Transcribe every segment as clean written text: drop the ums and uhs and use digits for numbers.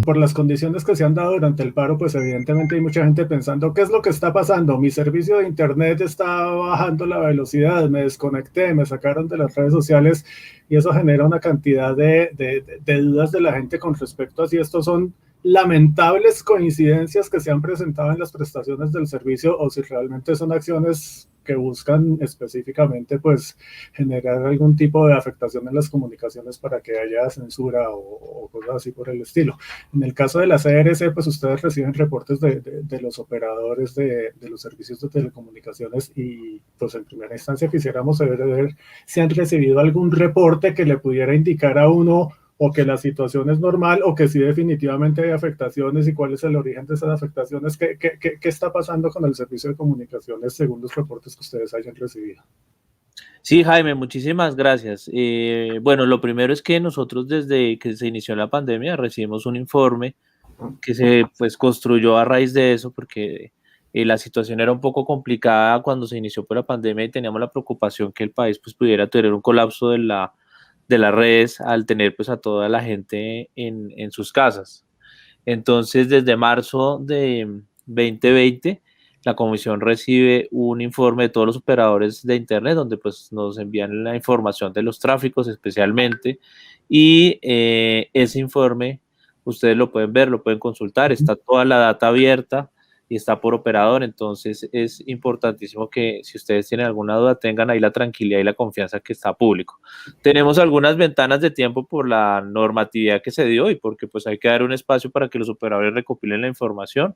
por las condiciones que se han dado durante el paro, pues evidentemente hay mucha gente pensando, ¿qué es lo que está pasando? Mi servicio de internet está bajando la velocidad, me desconecté, me sacaron de las redes sociales y eso genera una cantidad de dudas de la gente con respecto a si estos son lamentables coincidencias que se han presentado en las prestaciones del servicio o si realmente son acciones que buscan específicamente pues generar algún tipo de afectación en las comunicaciones para que haya censura o cosas así por el estilo. En el caso de la CRC, pues ustedes reciben reportes de los operadores de los servicios de telecomunicaciones y pues en primera instancia quisiéramos saber si han recibido algún reporte que le pudiera indicar a uno o que la situación es normal, o que sí definitivamente hay afectaciones y cuál es el origen de esas afectaciones, qué está pasando con el servicio de comunicaciones según los reportes que ustedes hayan recibido. Sí, Jaime, muchísimas gracias. Bueno, lo primero es que nosotros desde que se inició la pandemia recibimos un informe que se pues construyó a raíz de eso, porque la situación era un poco complicada cuando se inició por la pandemia y teníamos la preocupación que el país pues pudiera tener un colapso de las redes al tener pues a toda la gente en sus casas. Entonces, desde marzo de 2020, la comisión recibe un informe de todos los operadores de Internet, donde pues nos envían la información de los tráficos especialmente, y ese informe ustedes lo pueden ver, lo pueden consultar, está toda la data abierta y está por operador, entonces es importantísimo que si ustedes tienen alguna duda tengan ahí la tranquilidad y la confianza que está público. Tenemos algunas ventanas de tiempo por la normatividad que se dio y porque pues hay que dar un espacio para que los operadores recopilen la información,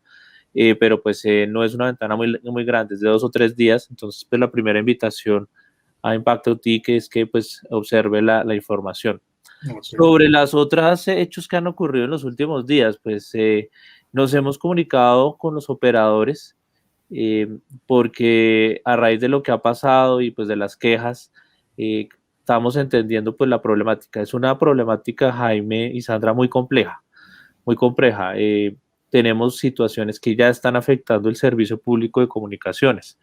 pero pues no es una ventana muy grande, es de 2 o 3 días, entonces pues la primera invitación a Impacto UTI que es que pues observe la información. Okay. Sobre las otras hechos que han ocurrido en los últimos días, pues nos hemos comunicado con los operadores porque a raíz de lo que ha pasado y pues de las quejas, estamos entendiendo pues la problemática. Es una problemática, Jaime y Sandra, muy compleja, muy compleja. Tenemos situaciones que ya están afectando el servicio público de comunicaciones.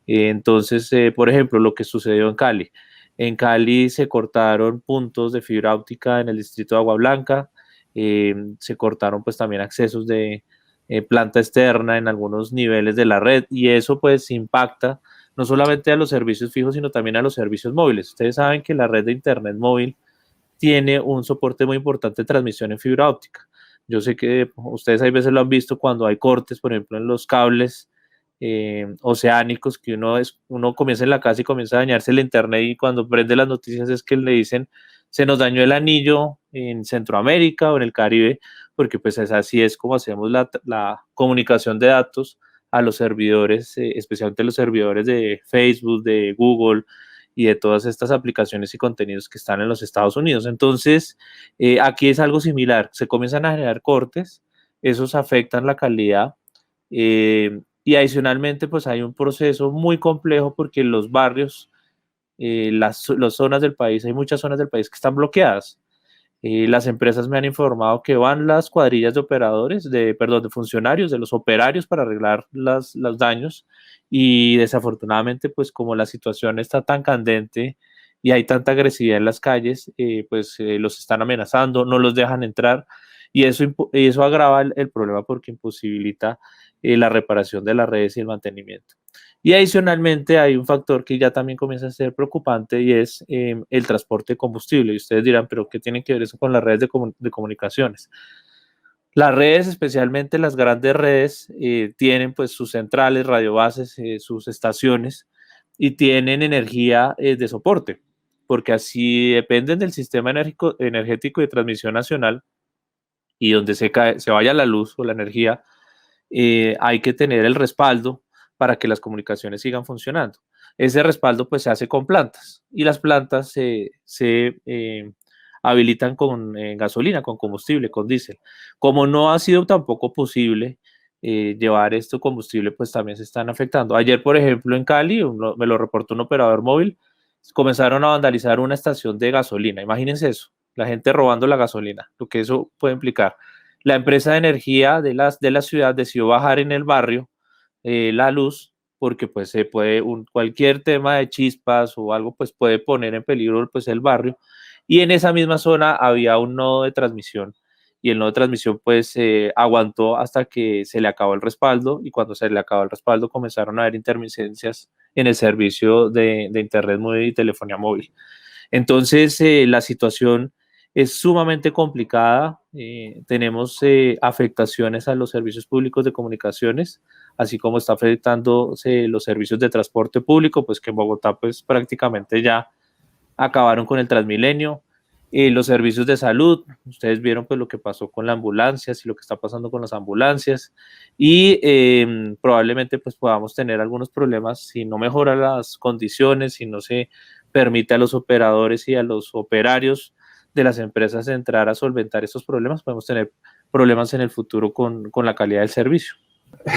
Entonces, por ejemplo, lo que sucedió en Cali. En Cali se cortaron puntos de fibra óptica en el distrito de Agua Blanca, se cortaron pues también accesos de planta externa en algunos niveles de la red y eso pues impacta no solamente a los servicios fijos, sino también a los servicios móviles. Ustedes saben que la red de internet móvil tiene un soporte muy importante de transmisión en fibra óptica. Yo sé que ustedes a veces lo han visto cuando hay cortes, por ejemplo, en los cables oceánicos, que uno comienza en la casa y comienza a dañarse el internet y cuando prende las noticias es que le dicen se nos dañó el anillo en Centroamérica o en el Caribe, porque pues así es como hacemos la comunicación de datos a los servidores, especialmente los servidores de Facebook, de Google y de todas estas aplicaciones y contenidos que están en los Estados Unidos. Entonces, aquí es algo similar, se comienzan a generar cortes, esos afectan la calidad, y adicionalmente pues hay un proceso muy complejo porque los barrios, las zonas del país, hay muchas zonas del país que están bloqueadas. Las empresas me han informado que van las cuadrillas de operadores, de funcionarios, de los operarios para arreglar los daños y desafortunadamente pues como la situación está tan candente y hay tanta agresividad en las calles, los están amenazando, no los dejan entrar y eso agrava el problema porque imposibilita la reparación de las redes y el mantenimiento. Y adicionalmente hay un factor que ya también comienza a ser preocupante y es el transporte de combustible. Y ustedes dirán, ¿pero qué tiene que ver eso con las redes de comunicaciones? Las redes, especialmente las grandes redes, tienen pues sus centrales, radiobases, sus estaciones y tienen energía de soporte, porque así dependen del sistema energético de transmisión nacional y donde se vaya la luz o la energía, hay que tener el respaldo para que las comunicaciones sigan funcionando. Ese respaldo pues se hace con plantas y las plantas se habilitan con gasolina, con combustible, con diésel. Como no ha sido tampoco posible llevar esto combustible, pues también se están afectando. Ayer, por ejemplo, en Cali, me lo reportó un operador móvil, comenzaron a vandalizar una estación de gasolina. Imagínense eso, la gente robando la gasolina, lo que eso puede implicar. La empresa de energía de la ciudad decidió bajar en el barrio la luz porque pues se puede cualquier tema de chispas o algo pues puede poner en peligro pues el barrio y en esa misma zona había un nodo de transmisión y el nodo de transmisión pues aguantó hasta que se le acabó el respaldo, y cuando se le acabó el respaldo comenzaron a haber intermitencias en el servicio de internet móvil y telefonía móvil. Entonces la situación es sumamente complicada, tenemos afectaciones a los servicios públicos de comunicaciones, así como está afectando los servicios de transporte público, pues que en Bogotá pues prácticamente ya acabaron con el Transmilenio. Los servicios de salud, ustedes vieron pues lo que pasó con las ambulancias y lo que está pasando con las ambulancias, y probablemente pues podamos tener algunos problemas si no mejoran las condiciones, si no se permite a los operadores y a los operarios de las empresas entrar a solventar estos problemas, podemos tener problemas en el futuro con la calidad del servicio.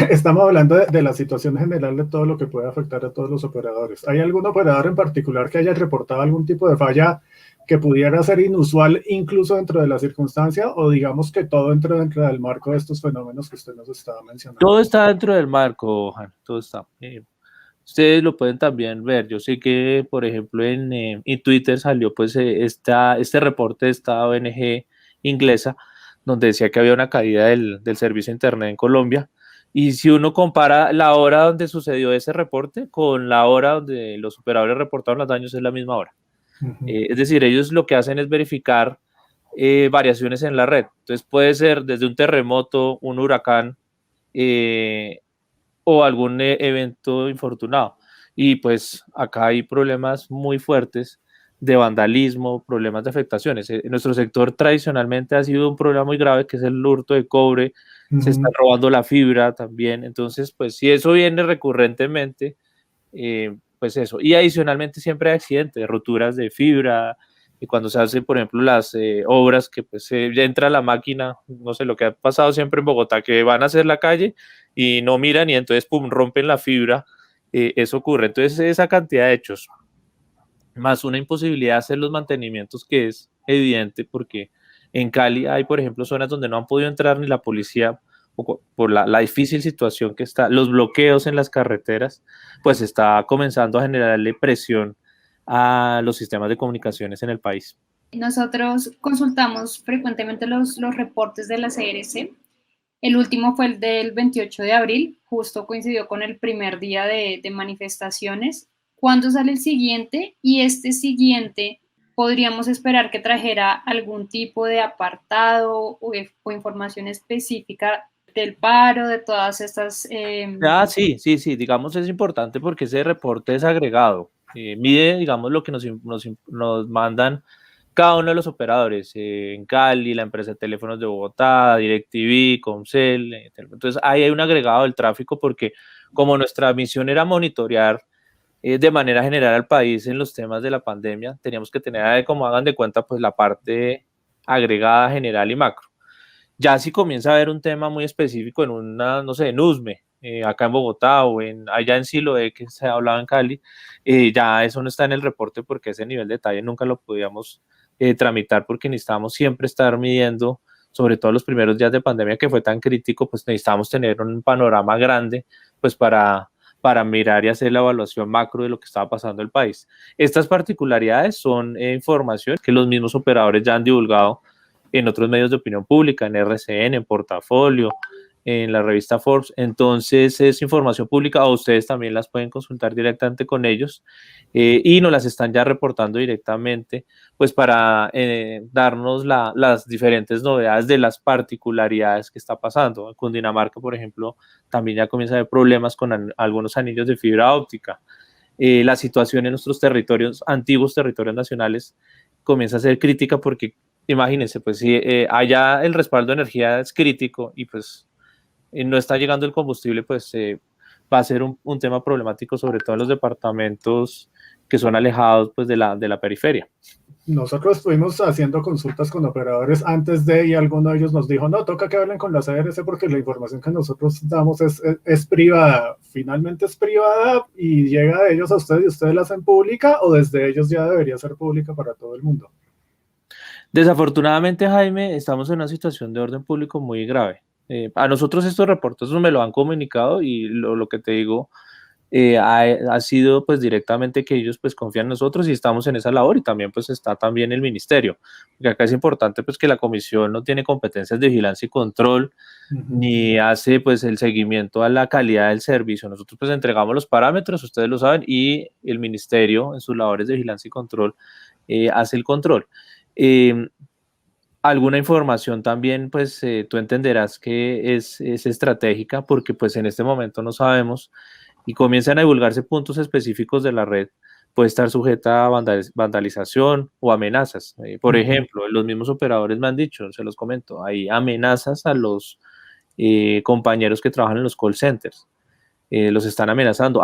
Estamos hablando de la situación general de todo lo que puede afectar a todos los operadores. ¿Hay algún operador en particular que haya reportado algún tipo de falla que pudiera ser inusual incluso dentro de la circunstancia, o digamos que todo entra dentro del marco de estos fenómenos que usted nos estaba mencionando? Todo está dentro del marco, Johan, todo está. Ustedes lo pueden también ver. Yo sé que, por ejemplo, en Twitter salió pues este reporte de esta ONG inglesa, donde decía que había una caída del servicio de internet en Colombia. Y si uno compara la hora donde sucedió ese reporte con la hora donde los operadores reportaron los daños, es la misma hora. Es decir, ellos lo que hacen es verificar variaciones en la red. Entonces puede ser desde un terremoto, un huracán, o algún evento infortunado. Y pues acá hay problemas muy fuertes de vandalismo, problemas de afectaciones. En nuestro sector tradicionalmente ha sido un problema muy grave, que es el hurto de cobre, se está robando la fibra también. Entonces, pues si eso viene recurrentemente, pues eso. Y adicionalmente siempre hay accidentes, roturas de fibra, y cuando se hacen, por ejemplo, las obras que pues ya entra la máquina, no sé, lo que ha pasado siempre en Bogotá, que van a hacer la calle y no miran y entonces, pum, rompen la fibra, eso ocurre. Entonces, esa cantidad de hechos, más una imposibilidad de hacer los mantenimientos, que es evidente, porque en Cali hay, por ejemplo, zonas donde no han podido entrar ni la policía por la difícil situación que está, los bloqueos en las carreteras, pues está comenzando a generarle presión a los sistemas de comunicaciones en el país. Nosotros consultamos frecuentemente los reportes de la CRC. El último fue el del 28 de abril, justo coincidió con el primer día de manifestaciones. ¿Cuándo sale el siguiente? Y este siguiente, ¿podríamos esperar que trajera algún tipo de apartado o información específica del paro, de todas estas? Sí, digamos es importante porque ese reporte es agregado. Mide, digamos, lo que nos mandan cada uno de los operadores, en Cali, la empresa de teléfonos de Bogotá, DirecTV, Comcel, entonces ahí hay un agregado del tráfico, porque como nuestra misión era monitorear de manera general al país en los temas de la pandemia, teníamos que tener, como hagan de cuenta, pues la parte agregada general y macro. Ya si comienza a haber un tema muy específico en una, no sé, en USME, acá en Bogotá, o allá en Siloé, que se hablaba en Cali, ya eso no está en el reporte, porque ese nivel de detalle nunca lo podíamos tramitar, porque necesitábamos siempre estar midiendo, sobre todo los primeros días de pandemia que fue tan crítico, pues necesitábamos tener un panorama grande, pues para mirar y hacer la evaluación macro de lo que estaba pasando en el país. Estas particularidades son información que los mismos operadores ya han divulgado en otros medios de opinión pública, en RCN, en Portafolio, en la revista Forbes. Entonces es información pública, o ustedes también las pueden consultar directamente con ellos, y nos las están ya reportando directamente, pues para darnos las diferentes novedades de las particularidades que está pasando. En Cundinamarca, por ejemplo, también ya comienza a haber problemas con algunos anillos de fibra óptica. La situación en nuestros territorios, antiguos territorios nacionales, comienza a ser crítica, porque imagínense, pues si allá el respaldo de energía es crítico y pues no está llegando el combustible, pues va a ser un tema problemático, sobre todo en los departamentos que son alejados pues de la periferia. Nosotros estuvimos haciendo consultas con operadores antes de, y alguno de ellos nos dijo, no, toca que hablen con la CRC porque la información que nosotros damos es privada. Finalmente es privada y llega de ellos a ustedes y ustedes la hacen pública, o desde ellos ya debería ser pública para todo el mundo. Desafortunadamente, Jaime, estamos en una situación de orden público muy grave. A nosotros estos reportes no me lo han comunicado, y lo que te digo, ha sido pues directamente que ellos pues confían en nosotros y estamos en esa labor, y también pues está también el ministerio, porque acá es importante pues que la comisión no tiene competencias de vigilancia y control, ni hace pues el seguimiento a la calidad del servicio. Nosotros pues entregamos los parámetros, ustedes lo saben, y el ministerio en sus labores de vigilancia y control hace el control. Alguna información también, pues tú entenderás que es estratégica, porque pues en este momento no sabemos, y comienzan a divulgarse puntos específicos de la red, puede estar sujeta a vandalización o amenazas. Por ejemplo, los mismos operadores me han dicho, se los comento, hay amenazas a los compañeros que trabajan en los call centers. Los están amenazando,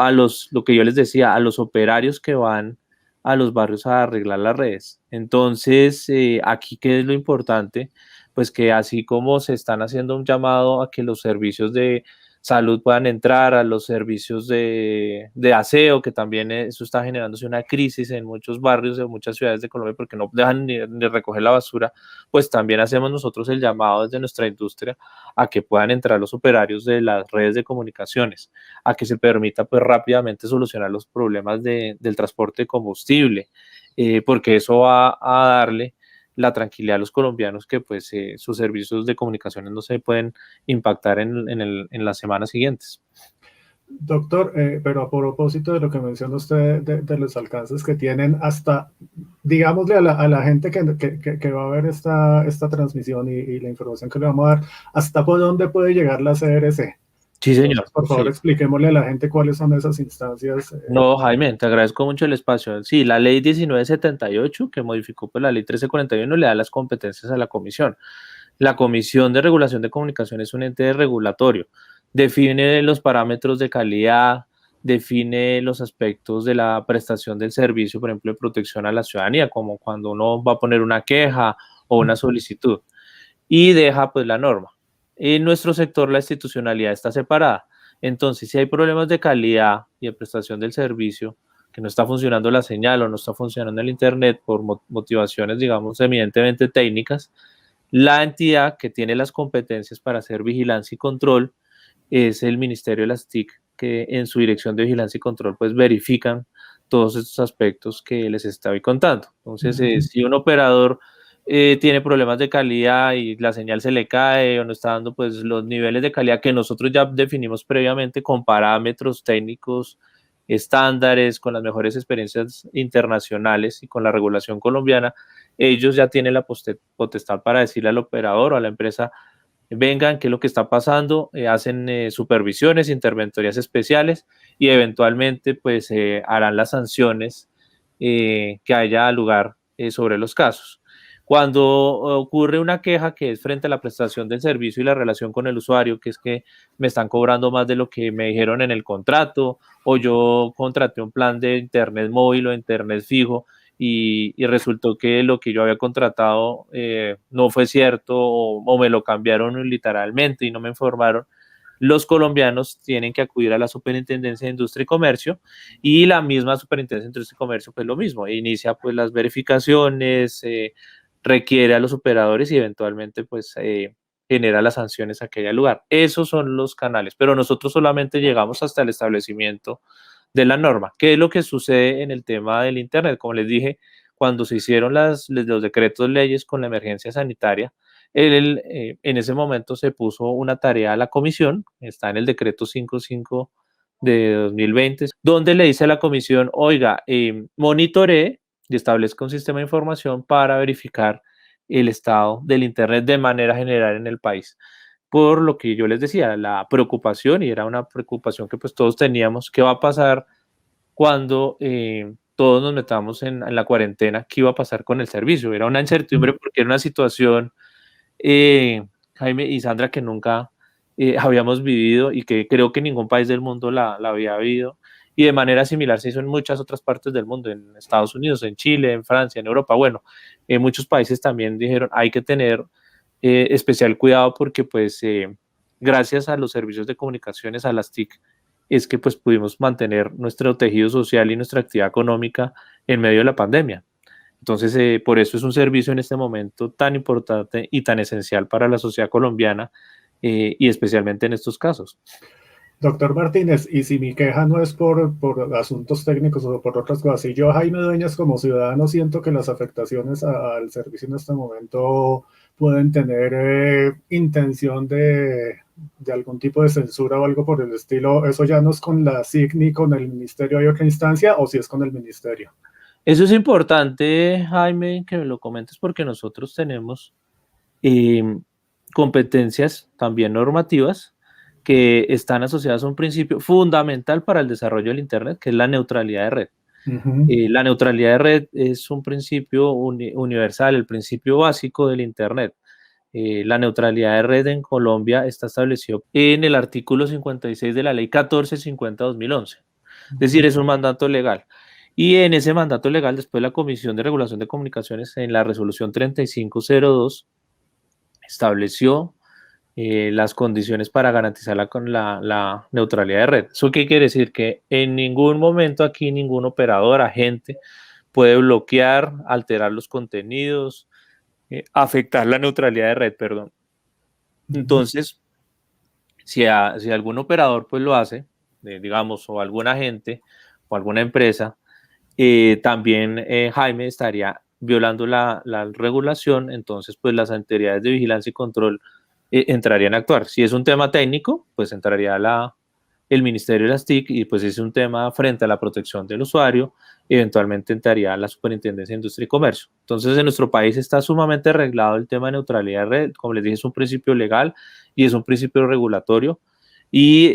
lo que yo les decía, a los operarios que van a los barrios a arreglar las redes. Entonces, aquí, ¿qué es lo importante? Pues que así como se están haciendo un llamado a que los servicios de salud puedan entrar, a los servicios de aseo, que también eso está generándose una crisis en muchos barrios de muchas ciudades de Colombia porque no dejan ni recoger la basura, pues también hacemos nosotros el llamado desde nuestra industria a que puedan entrar los operarios de las redes de comunicaciones, a que se permita pues rápidamente solucionar los problemas del transporte de combustible, porque eso va a darle la tranquilidad a los colombianos que pues sus servicios de comunicaciones no se pueden impactar en las semanas siguientes. Doctor, pero a propósito de lo que menciona usted de los alcances que tienen, hasta, digámosle a la gente que va a ver esta transmisión y la información que le vamos a dar, ¿hasta por dónde puede llegar la CRC? Sí, señor. Entonces, por favor, expliquémosle a la gente cuáles son esas instancias. No, Jaime, te agradezco mucho el espacio. Sí, la ley 1978, que modificó pues, la ley 1341, le da las competencias a la comisión. La Comisión de Regulación de Comunicaciones es un ente regulatorio. Define los parámetros de calidad, define los aspectos de la prestación del servicio, por ejemplo, de protección a la ciudadanía, como cuando uno va a poner una queja o una solicitud, y deja pues la norma. En nuestro sector la institucionalidad está separada. Entonces, si hay problemas de calidad y de prestación del servicio, que no está funcionando la señal o no está funcionando el internet por motivaciones, digamos, evidentemente técnicas, la entidad que tiene las competencias para hacer vigilancia y control es el Ministerio de las TIC, que en su dirección de vigilancia y control pues verifican todos estos aspectos que les estoy contando. Entonces, si un operador tiene problemas de calidad y la señal se le cae o no está dando pues los niveles de calidad que nosotros ya definimos previamente con parámetros técnicos, estándares, con las mejores experiencias internacionales y con la regulación colombiana, ellos ya tienen la potestad para decirle al operador o a la empresa, vengan, qué es lo que está pasando, hacen supervisiones, interventorías especiales y eventualmente pues harán las sanciones que haya lugar sobre los casos. Cuando ocurre una queja que es frente a la prestación del servicio y la relación con el usuario, que es que me están cobrando más de lo que me dijeron en el contrato, o yo contraté un plan de internet móvil o internet fijo y resultó que lo que yo había contratado no fue cierto o me lo cambiaron literalmente y no me informaron, los colombianos tienen que acudir a la Superintendencia de Industria y Comercio, y la misma Superintendencia de Industria y Comercio pues lo mismo, inicia pues las verificaciones, requiere a los operadores y eventualmente pues genera las sanciones a aquel lugar. Esos son los canales, pero nosotros solamente llegamos hasta el establecimiento de la norma. ¿Qué es lo que sucede en el tema del Internet? Como les dije, cuando se hicieron los decretos leyes con la emergencia sanitaria, en ese momento se puso una tarea a la comisión, está en el decreto 55 de 2020, donde le dice a la comisión, oiga, monitoree y establezca un sistema de información para verificar el estado del Internet de manera general en el país. Por lo que yo les decía, la preocupación, y era una preocupación que pues todos teníamos, ¿qué va a pasar cuando todos nos metamos en la cuarentena? ¿Qué iba a pasar con el servicio? Era una incertidumbre porque era una situación, Jaime y Sandra, que nunca habíamos vivido y que creo que ningún país del mundo la había vivido. Y de manera similar se hizo en muchas otras partes del mundo, en Estados Unidos, en Chile, en Francia, en Europa. Bueno, en muchos países también dijeron hay que tener especial cuidado porque pues gracias a los servicios de comunicaciones, a las TIC, es que pues pudimos mantener nuestro tejido social y nuestra actividad económica en medio de la pandemia. Entonces, por eso es un servicio en este momento tan importante y tan esencial para la sociedad colombiana y especialmente en estos casos. Doctor Martínez, y si mi queja no es por asuntos técnicos o por otras cosas, si yo, Jaime Dueñas, como ciudadano, siento que las afectaciones al servicio en este momento pueden tener intención de algún tipo de censura o algo por el estilo, ¿eso ya no es con la SIC ni con el ministerio hay otra instancia o si es con el ministerio? Eso es importante, Jaime, que me lo comentes porque nosotros tenemos competencias también normativas que están asociadas a un principio fundamental para el desarrollo del Internet, que es la neutralidad de red. La neutralidad de red es un principio universal, el principio básico del Internet. La neutralidad de red en Colombia está establecido en el artículo 56 de la ley 1450-2011. Es decir, es un mandato legal. Y en ese mandato legal, después la Comisión de Regulación de Comunicaciones, en la resolución 3502, estableció las condiciones para garantizar la neutralidad de red. ¿Eso qué quiere decir? Que en ningún momento aquí ningún operador, agente, puede bloquear, alterar los contenidos, afectar la neutralidad de red, perdón. Entonces, si algún operador pues lo hace, digamos, o algún agente o alguna empresa, también Jaime estaría violando la regulación, entonces pues las autoridades de vigilancia y control entrarían a actuar. Si es un tema técnico, pues entraría el Ministerio de las TIC y pues si es un tema frente a la protección del usuario, eventualmente entraría la Superintendencia de Industria y Comercio. Entonces en nuestro país está sumamente arreglado el tema de neutralidad de red, como les dije, es un principio legal y es un principio regulatorio y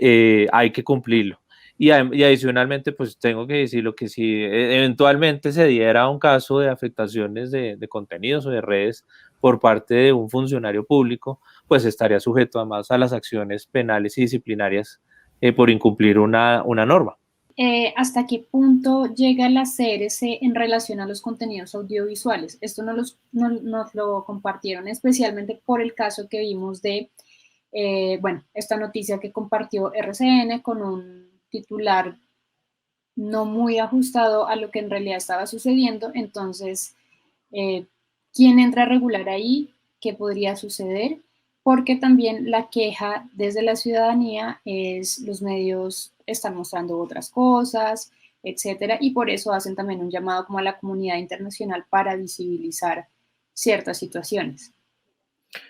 hay que cumplirlo. Y adicionalmente, pues tengo que decirlo que si eventualmente se diera un caso de afectaciones de contenidos o de redes por parte de un funcionario público, pues estaría sujeto además a las acciones penales y disciplinarias por incumplir una norma. ¿Hasta qué punto llega la CRC en relación a los contenidos audiovisuales? Esto nos lo compartieron especialmente por el caso que vimos de, esta noticia que compartió RCN con un titular no muy ajustado a lo que en realidad estaba sucediendo. Entonces, ¿quién entra a regular ahí? ¿Qué podría suceder? Porque también la queja desde la ciudadanía es los medios están mostrando otras cosas, etcétera, y por eso hacen también un llamado como a la comunidad internacional para visibilizar ciertas situaciones.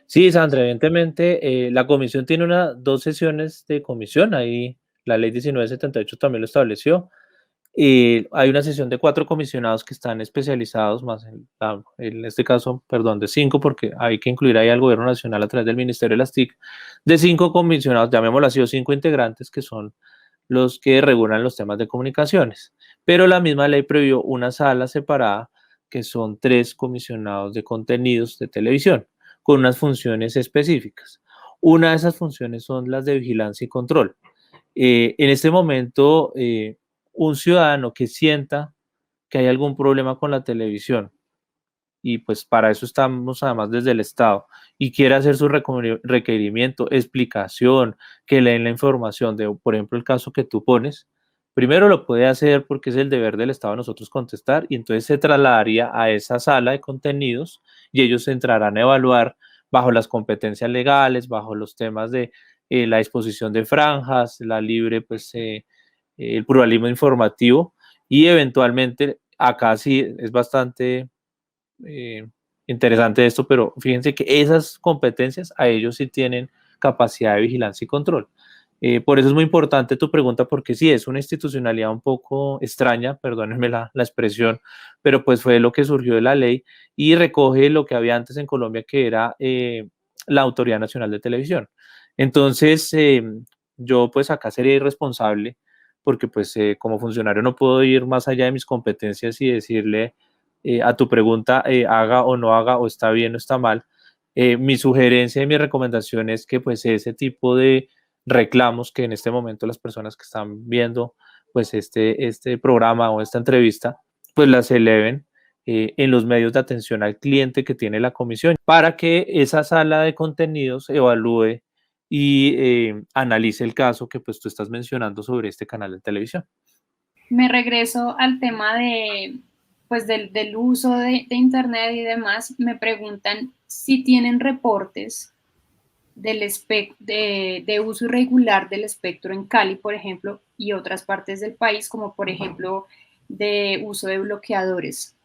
Sí, Sandra, evidentemente la comisión tiene dos sesiones de comisión, ahí la ley 1978 también lo estableció. Hay una sesión de 4 comisionados que están especializados, más en este caso, perdón, de 5, porque hay que incluir ahí al Gobierno Nacional a través del Ministerio de las TIC, de 5 comisionados, llamémoslo así, o 5 integrantes que son los que regulan los temas de comunicaciones. Pero la misma ley previó una sala separada que son 3 comisionados de contenidos de televisión con unas funciones específicas. Una de esas funciones son las de vigilancia y control. En este momento, un ciudadano que sienta que hay algún problema con la televisión, y pues para eso estamos además desde el Estado, y quiere hacer su requerimiento, explicación, que leen la información de, por ejemplo, el caso que tú pones, primero lo puede hacer porque es el deber del Estado nosotros contestar, y entonces se trasladaría a esa sala de contenidos y ellos entrarán a evaluar bajo las competencias legales, bajo los temas de la disposición de franjas, la libre, pues el pluralismo informativo, y eventualmente acá sí es bastante interesante esto, pero fíjense que esas competencias a ellos sí tienen capacidad de vigilancia y control. Por eso es muy importante tu pregunta, porque sí, es una institucionalidad un poco extraña, perdónenme la expresión, pero pues fue lo que surgió de la ley y recoge lo que había antes en Colombia, que era la Autoridad Nacional de Televisión. Entonces, yo pues acá sería irresponsable, porque pues como funcionario no puedo ir más allá de mis competencias y decirle a tu pregunta, haga o no haga, o está bien o está mal. Mi sugerencia y mi recomendación es que pues ese tipo de reclamos que en este momento las personas que están viendo pues este programa o esta entrevista, pues las eleven en los medios de atención al cliente que tiene la comisión, para que esa sala de contenidos evalúe y analice el caso que pues tú estás mencionando sobre este canal de televisión. Me regreso al tema de, pues, del uso de Internet y demás. Me preguntan si tienen reportes de uso irregular del espectro en Cali, por ejemplo, y otras partes del país, como por ejemplo de uso de bloqueadores.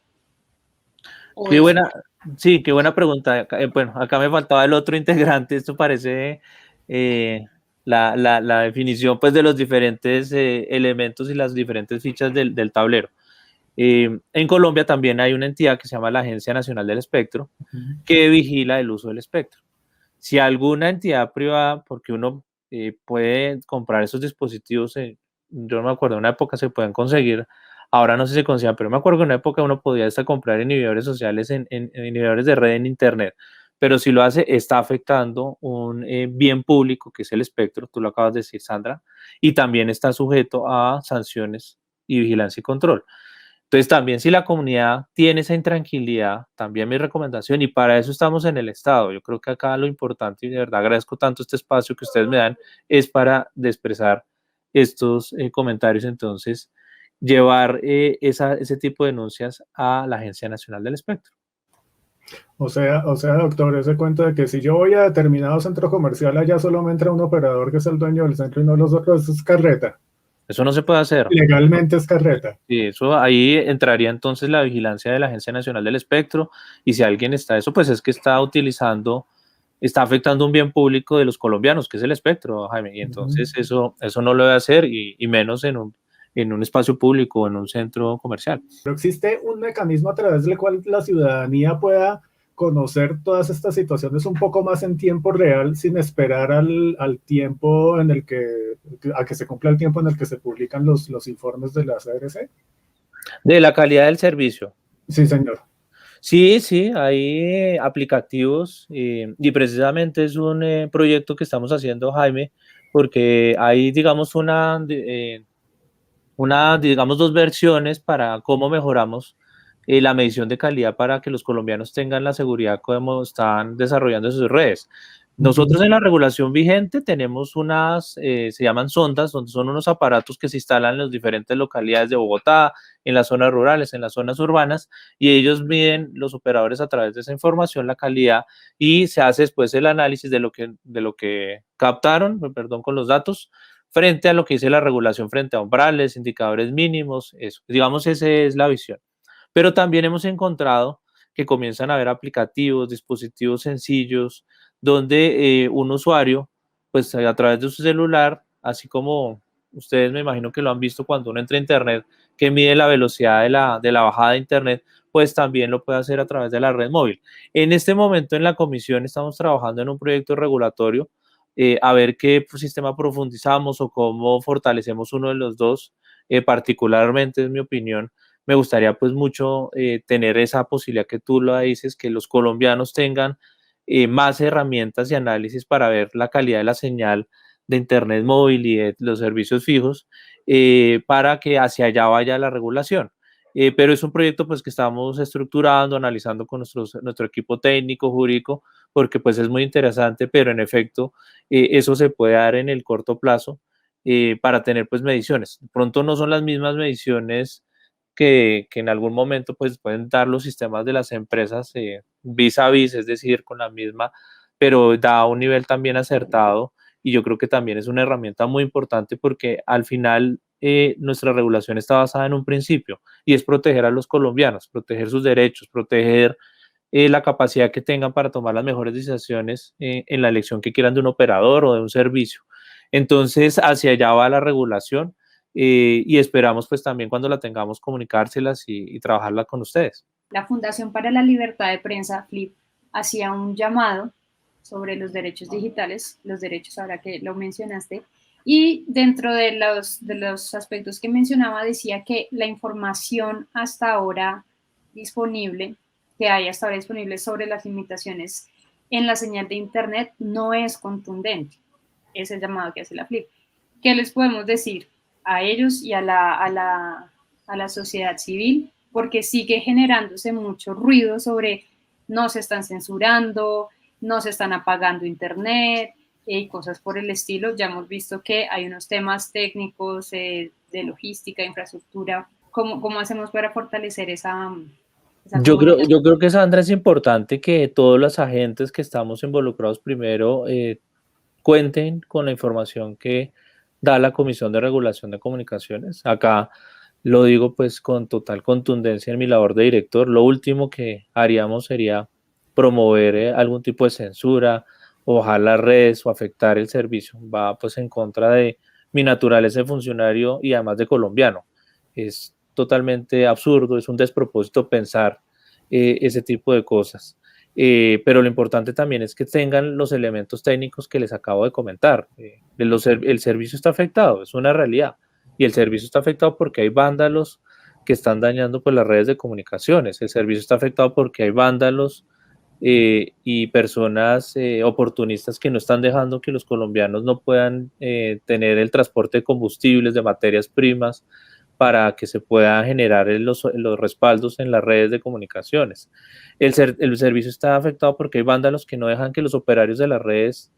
Qué buena, sí, qué buena pregunta. Bueno, acá me faltaba el otro integrante. Esto parece la definición pues, de los diferentes elementos y las diferentes fichas del tablero. En Colombia también hay una entidad que se llama la Agencia Nacional del Espectro, que vigila el uso del espectro. Si alguna entidad privada, porque uno puede comprar esos dispositivos, yo no me acuerdo, en una época se pueden conseguir, ahora no sé si se consiguen, pero me acuerdo que en una época uno podía hasta comprar inhibidores sociales en inhibidores de red en internet, pero si lo hace está afectando un bien público que es el espectro, tú lo acabas de decir, Sandra, y también está sujeto a sanciones y vigilancia y control. Entonces, también si la comunidad tiene esa intranquilidad, también mi recomendación, y para eso estamos en el Estado. Yo creo que acá lo importante, y de verdad agradezco tanto este espacio que ustedes me dan, es para expresar estos comentarios. Entonces, llevar ese tipo de denuncias a la Agencia Nacional del Espectro. O sea, doctor, se cuenta de que si yo voy a determinado centro comercial, allá solo me entra un operador que es el dueño del centro y no los otros, es carreta. Eso no se puede hacer. Legalmente es carreta. Sí, eso ahí entraría entonces la vigilancia de la Agencia Nacional del Espectro, y si alguien está eso, pues es que está afectando un bien público de los colombianos, que es el espectro, Jaime, y entonces eso no lo debe hacer, y menos en un espacio público o en un centro comercial. Pero existe un mecanismo a través del cual la ciudadanía pueda conocer todas estas situaciones un poco más en tiempo real, sin esperar al tiempo a que se cumpla el tiempo en el que se publican los informes de la CRC. De la calidad del servicio. Sí, señor. Sí, hay aplicativos, y precisamente es un proyecto que estamos haciendo, Jaime, porque hay, digamos, digamos, dos versiones para cómo mejoramos la medición de calidad para que los colombianos tengan la seguridad como están desarrollando sus redes. Nosotros en la regulación vigente tenemos se llaman sondas, donde son unos aparatos que se instalan en las diferentes localidades de Bogotá, en las zonas rurales, en las zonas urbanas, y ellos miden, los operadores, a través de esa información, la calidad, y se hace después el análisis de lo que captaron, perdón, con los datos, frente a lo que dice la regulación, frente a umbrales, indicadores mínimos, eso. Digamos, esa es la visión. Pero también hemos encontrado que comienzan a haber aplicativos, dispositivos sencillos, donde un usuario, pues a través de su celular, así como ustedes me imagino que lo han visto cuando uno entra a internet, que mide la velocidad de la bajada de internet, pues también lo puede hacer a través de la red móvil. En este momento en la comisión estamos trabajando en un proyecto regulatorio, a ver qué sistema profundizamos o cómo fortalecemos uno de los dos. Particularmente, en mi opinión, me gustaría pues mucho tener esa posibilidad que tú lo dices, que los colombianos tengan más herramientas y análisis para ver la calidad de la señal de internet móvil y de los servicios fijos, para que hacia allá vaya la regulación. Pero es un proyecto pues que estamos estructurando, analizando con nuestro equipo técnico, jurídico, porque pues es muy interesante, pero en efecto eso se puede dar en el corto plazo, para tener pues mediciones. De pronto no son las mismas mediciones que en algún momento pues pueden dar los sistemas de las empresas vis a vis, es decir, con la misma, pero da un nivel también acertado, y yo creo que también es una herramienta muy importante, porque al final nuestra regulación está basada en un principio, y es proteger a los colombianos, proteger sus derechos, proteger la capacidad que tengan para tomar las mejores decisiones en la elección que quieran de un operador o de un servicio. Entonces, hacia allá va la regulación, y esperamos pues también, cuando la tengamos, comunicárselas y trabajarla con ustedes. La Fundación para la Libertad de Prensa, FLIP, hacía un llamado sobre los derechos digitales, los derechos, ahora que lo mencionaste, y dentro de los aspectos que mencionaba, decía que la información hasta ahora disponible, que hay hasta ahora disponible sobre las limitaciones en la señal de Internet, no es contundente. Es el llamado que hace la FLIP. ¿Qué les podemos decir a ellos y a la sociedad civil? Porque sigue generándose mucho ruido sobre no se están censurando, no se están apagando Internet y cosas por el estilo. Ya hemos visto que hay unos temas técnicos de logística, infraestructura. ¿Cómo hacemos para fortalecer esa esa Yo creo, comunicación. yo creo que, Sandra, es importante que todos los agentes que estamos involucrados primero cuenten con la información que da la Comisión de Regulación de Comunicaciones. Acá lo digo pues con total contundencia en mi labor de director. Lo último que haríamos sería promover algún tipo de censura o bajar las redes o afectar el servicio. Va pues en contra de mi naturaleza de funcionario y además de colombiano. Es totalmente absurdo, es un despropósito pensar ese tipo de cosas. Pero lo importante también es que tengan los elementos técnicos que les acabo de comentar. El servicio está afectado, es una realidad. Y el servicio está afectado porque hay vándalos que están dañando pues, las redes de comunicaciones. El servicio está afectado porque hay vándalos y personas oportunistas que no están dejando que los colombianos no puedan tener el transporte de combustibles, de materias primas, para que se puedan generar los respaldos en las redes de comunicaciones. El servicio está afectado porque hay vándalos que no dejan que los operarios de las redes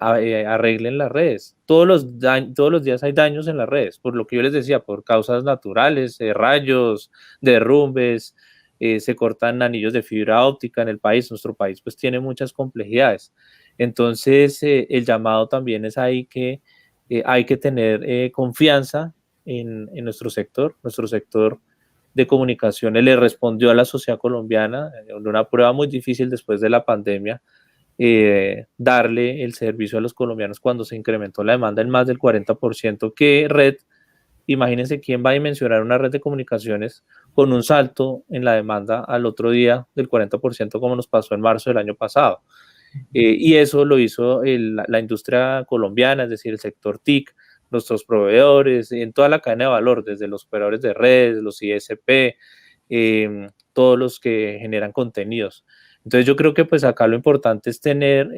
arreglen las redes. Todos los días hay daños en las redes, por lo que yo les decía, por causas naturales, rayos, derrumbes, se cortan anillos de fibra óptica en el país. Nuestro país pues tiene muchas complejidades. Entonces, el llamado también es ahí que hay que tener confianza en nuestro sector. Nuestro sector de comunicaciones le respondió a la sociedad colombiana en una prueba muy difícil después de la pandemia, darle el servicio a los colombianos cuando se incrementó la demanda en más del 40%. ¿Qué red? Imagínense quién va a dimensionar una red de comunicaciones con un salto en la demanda al otro día del 40% como nos pasó en marzo del año pasado. Y eso lo hizo la industria colombiana, es decir, el sector TIC, nuestros proveedores, en toda la cadena de valor, desde los operadores de redes, los ISP, todos los que generan contenidos. Entonces yo creo que pues acá lo importante es tener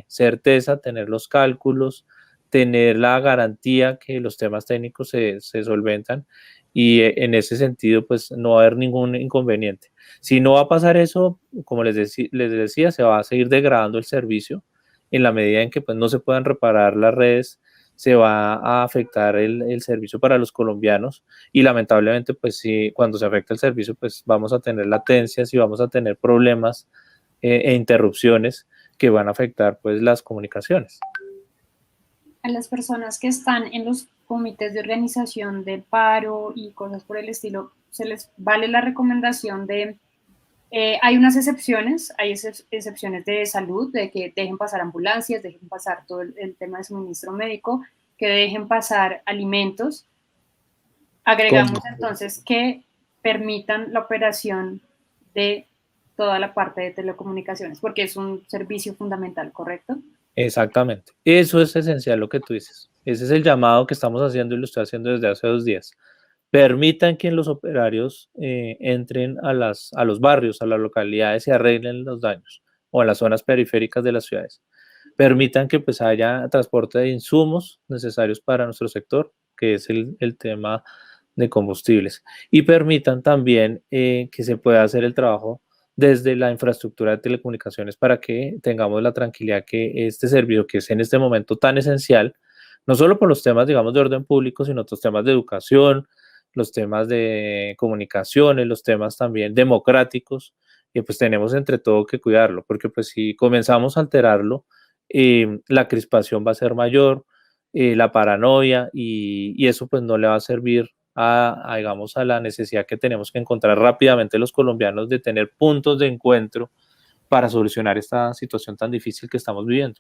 certeza, tener los cálculos, tener la garantía que los temas técnicos se solventan y en ese sentido pues no va a haber ningún inconveniente. Si no va a pasar eso, como les decía, se va a seguir degradando el servicio en la medida en que pues no se puedan reparar las redes, se va a afectar el servicio para los colombianos y lamentablemente pues sí, cuando se afecta el servicio pues vamos a tener latencias y vamos a tener problemas e interrupciones que van a afectar pues las comunicaciones. A las personas que están en los comités de organización del paro y cosas por el estilo, se les vale la recomendación de, hay unas excepciones, hay excepciones de salud, de que dejen pasar ambulancias, dejen pasar todo el tema de suministro médico, que dejen pasar alimentos. Agregamos entonces que permitan la operación de toda la parte de telecomunicaciones, porque es un servicio fundamental, ¿correcto? Exactamente. Eso es esencial lo que tú dices. Ese es el llamado que estamos haciendo y lo estoy haciendo desde hace 2 días. Permitan que los operarios entren a los barrios, a las localidades y arreglen los daños o a las zonas periféricas de las ciudades. Permitan que pues haya transporte de insumos necesarios para nuestro sector, que es el tema de combustibles. Y permitan también que se pueda hacer el trabajo desde la infraestructura de telecomunicaciones para que tengamos la tranquilidad que este servicio, que es en este momento tan esencial, no solo por los temas, digamos, de orden público, sino otros temas de educación, los temas de comunicaciones, los temas también democráticos, y pues tenemos entre todo que cuidarlo, porque pues si comenzamos a alterarlo, la crispación va a ser mayor, la paranoia, y eso pues no le va a servir digamos, a la necesidad que tenemos que encontrar rápidamente los colombianos de tener puntos de encuentro para solucionar esta situación tan difícil que estamos viviendo.